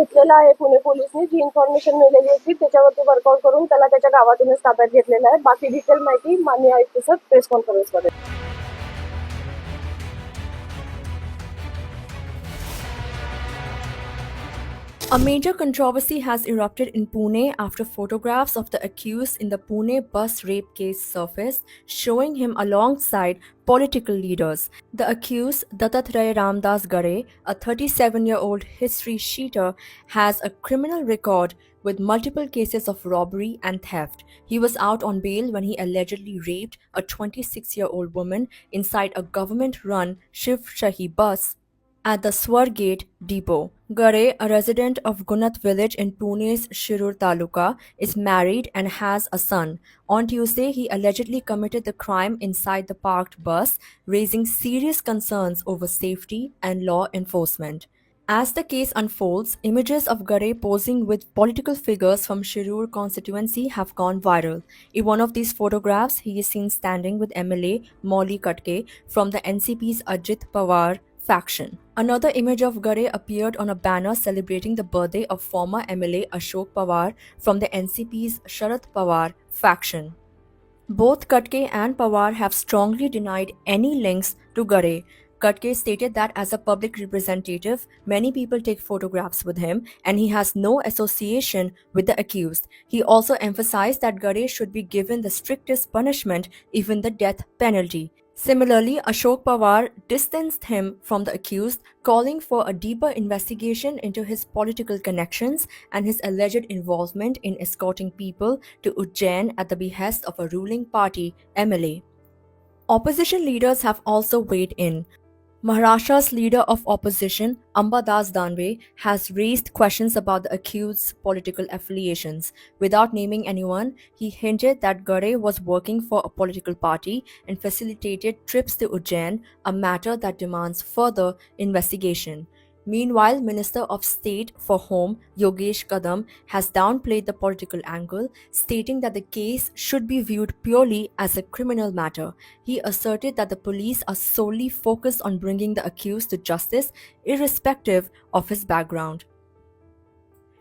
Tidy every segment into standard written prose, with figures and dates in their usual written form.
घेतलेला आहे पुणे पोलिसने. जी इन्फॉर्मेशन मिळालेली होती त्याच्यावरती वर्कआउट करून त्याला त्याच्या गावातूनच ताब्यात घेतलेला आहे. बाकी डिटेल माहिती माननीय आयुक्त सर प्रेस कॉन्फरन्समध्ये. A major controversy has erupted in Pune after photographs of the accused in the Pune bus rape case surfaced, showing him alongside political leaders. The accused, Dattatreya Ramdas Gare, a 37-year-old history sheeter, has a criminal record with multiple cases of robbery and theft. He was out on bail when he allegedly raped a 26-year-old woman inside a government-run Shiv Shahi bus at the Swargate depot. Gare, a resident of Gunat village in Pune's Shirur Taluka, is married and has a son. On Tuesday, he allegedly committed the crime inside the parked bus, raising serious concerns over safety and law enforcement. As the case unfolds, images of Gare posing with political figures from Shirur constituency have gone viral. In one of these photographs, he is seen standing with MLA Molly Katke from the NCP's Ajit Pawar faction. Another image of Gare appeared on a banner celebrating the birthday of former MLA Ashok Pawar from the NCP's Sharad Pawar faction. Both Katke and Pawar have strongly denied any links to Gare. Katke stated that as a public representative, many people take photographs with him and he has no association with the accused. He also emphasized that Gare should be given the strictest punishment, even the death penalty. Similarly, Ashok Pawar distanced him from the accused, calling for a deeper investigation into his political connections and his alleged involvement in escorting people to Ujjain at the behest of a ruling party MLA. Opposition leaders have also weighed in. Maharashtra's leader of opposition, Amba Das Danve, has raised questions about the accused's political affiliations. Without naming anyone, he hinted that Gare was working for a political party and facilitated trips to Ujjain, a matter that demands further investigation. Meanwhile, Minister of State for Home Yogesh Kadam has downplayed the political angle, stating that the case should be viewed purely as a criminal matter. He asserted that the police are solely focused on bringing the accused to justice, irrespective of his background.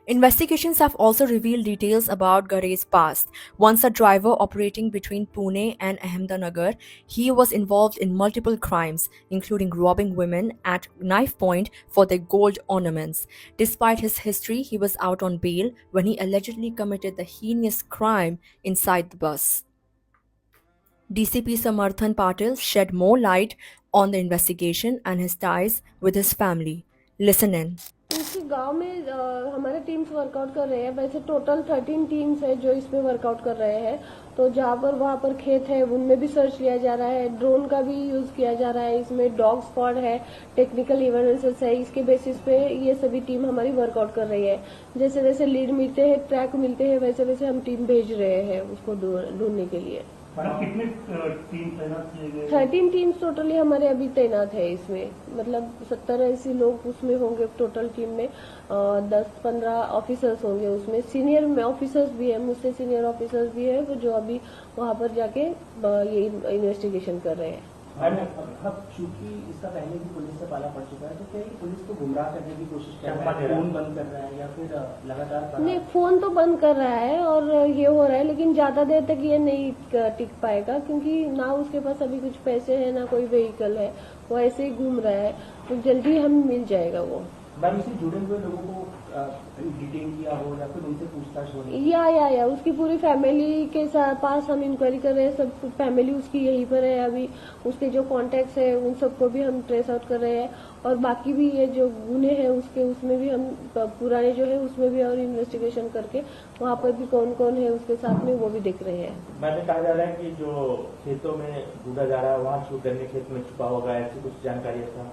Investigations have also revealed details about Gare's past. Once a driver operating between Pune and Ahmednagar, he was involved in multiple crimes, including robbing women at knife point for their gold ornaments. Despite his history, he was out on bail when he allegedly committed the heinous crime inside the bus. DCP Samarthan Patil shed more light on the investigation and his ties with his family. Listen in. इसी गांव में हमारे teams workout कर रहे हैं. वैसे total 13 teams है जो इसमें वर्कआउट कर रहे हैं. तो जहाँ पर वहाँ पर खेत है उनमें भी सर्च किया जा रहा है. ड्रोन का भी यूज किया जा रहा है. इसमें डॉग स्क्वाड है, टेक्निकल एविडेंसेस है. इसके बेसिस पे ये सभी टीम हमारी वर्कआउट कर रही है. जैसे जैसे लीड मिलते हैं, ट्रैक मिलते हैं, वैसे वैसे हम टीम भेज रहे हैं उसको ढूंढने के लिए. कितने टीम तैनात किए गए? 13 टीम्स टोटली हमारे अभी तैनात है इसमें. मतलब 70-80 लोग उसमें होंगे टोटल टीम में. 10-15 ऑफिसर्स होंगे उसमें. सीनियर ऑफिसर्स भी है, मुझसे सीनियर ऑफिसर्स भी है जो अभी वहाँ पर जाके ये इन्वेस्टिगेशन कर रहे हैं. चूंकि इसका पहले भी पुलिस से पाला पड़ चुका है, तो क्या पुलिस को गुमराह करने की कोशिश कर रहा है? फोन बंद कर रहा है या फिर लगातार? नहीं, फोन तो बंद कर रहा है और ये हो रहा है, लेकिन ज्यादा देर तक ये नहीं टिक पाएगा क्योंकि ना उसके पास अभी कुछ पैसे है ना कोई व्हीकल है. वो ऐसे ही घूम रहा है. तो जल्दी हम मिल जाएगा वो. मैम, इससे जुड़े हुए लोगों को डिटेन किया हो या फिर उनसे पूछताछ हो रही है? या उसकी पूरी फैमिली के पास हम इंक्वायरी कर रहे हैं. सब फैमिली उसकी यहीं पर है अभी. उसके जो कॉन्टेक्ट्स है उन सबको भी हम ट्रेस आउट कर रहे हैं. और बाकी भी ये जो गुने हैं उसके उसमें भी हम पुराने जो है उसमें भी और इन्वेस्टिगेशन करके वहाँ पर भी कौन कौन है उसके साथ में वो भी देख रहे हैं. मैंने कहा जा रहा है कि जो खेतों में ढूंढा जा रहा है वहाँ गन्ने खेत में छुपा होगा, ऐसी कुछ जानकारी है?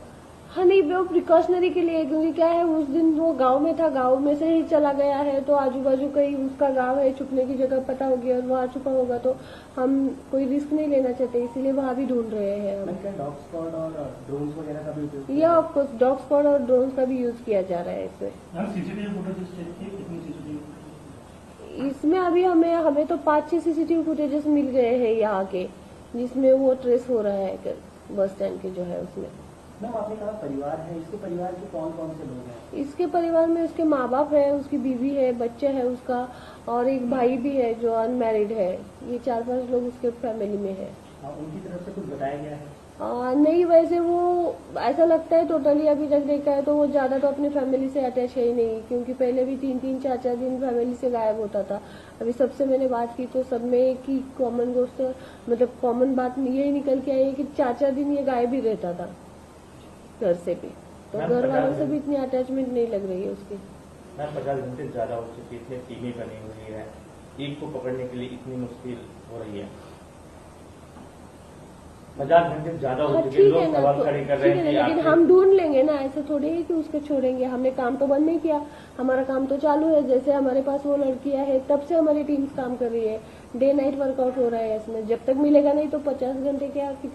हाँ, नहीं, वो प्रिकॉशनरी के लिए, क्योंकि क्या है उस दिन वो गांव में था, गांव में से ही चला गया है तो आजू बाजू कहीं उसका गांव है, छुपने की जगह पता होगी और वहाँ छुपा होगा तो हम कोई रिस्क नहीं लेना चाहते, इसीलिए वहाँ भी ढूंढ रहे हैं हम. डॉग स्क्वाड और ड्रोन वगैरह का भी उपयोग? या ऑफकोर्स डॉग स्क्वाड और ड्रोन का भी यूज किया जा रहा है इसमें. इसमें अभी हमें तो 5-6 सीसीटीवी फुटेजेस मिल गए हैं यहाँ के, जिसमें वो ट्रेस हो रहा है बस स्टैंड के जो है उसमें. मैम आपने कहा परिवार है, इसके परिवार के कौन कौन से लोग हैं? इसके परिवार में उसके माँ बाप है, उसकी बीवी है, बच्चे है उसका, और एक भाई भी है जो अनमैरिड है। ये 4-5 लोग उसके फैमिली में है। उनकी तरफ से कुछ बताया गया है? नहीं, वैसे वो ऐसा लगता है टोटली अभी तक देखा है तो वो ज्यादा तो अपनी फैमिली से अटैच है ही नहीं, क्योंकि पहले भी 3-3, 4-4 दिन फैमिली से गायब होता था। अभी सबसे मैंने बात की तो सब में एक ही कॉमन दोस्त, मतलब कॉमन बात यही निकल के आई है कि 4-4 दिन ये गायब ही रहता था घर से भी। तो मैम, घर वालों 50 से भी इतनी अटैचमेंट नहीं लग रही है उसकी। मैम 50 घंटे ज्यादा हो चुकी है, इतनी टीमें बनी हुई है, एक को पकड़ने के लिए इतनी मुश्किल हो रही है। 50 घंटे ज्यादा हो चुके हैं, ठीक है लोग ना, सवाल खड़े कर रहे ठीक है हैं ना, कि लेकिन हम ढूंढ लेंगे ना, ऐसे थोड़ी है कि उसको छोड़ेंगे। हमने काम तो बंद नहीं किया, हमारा काम तो चालू है। जैसे हमारे पास वो लड़कियां है तब से हमारी टीम्स काम कर रही है, डे नाइट वर्कआउट हो रहा है इसमें। जब तक मिलेगा नहीं तो 50 घंटे क्या कितना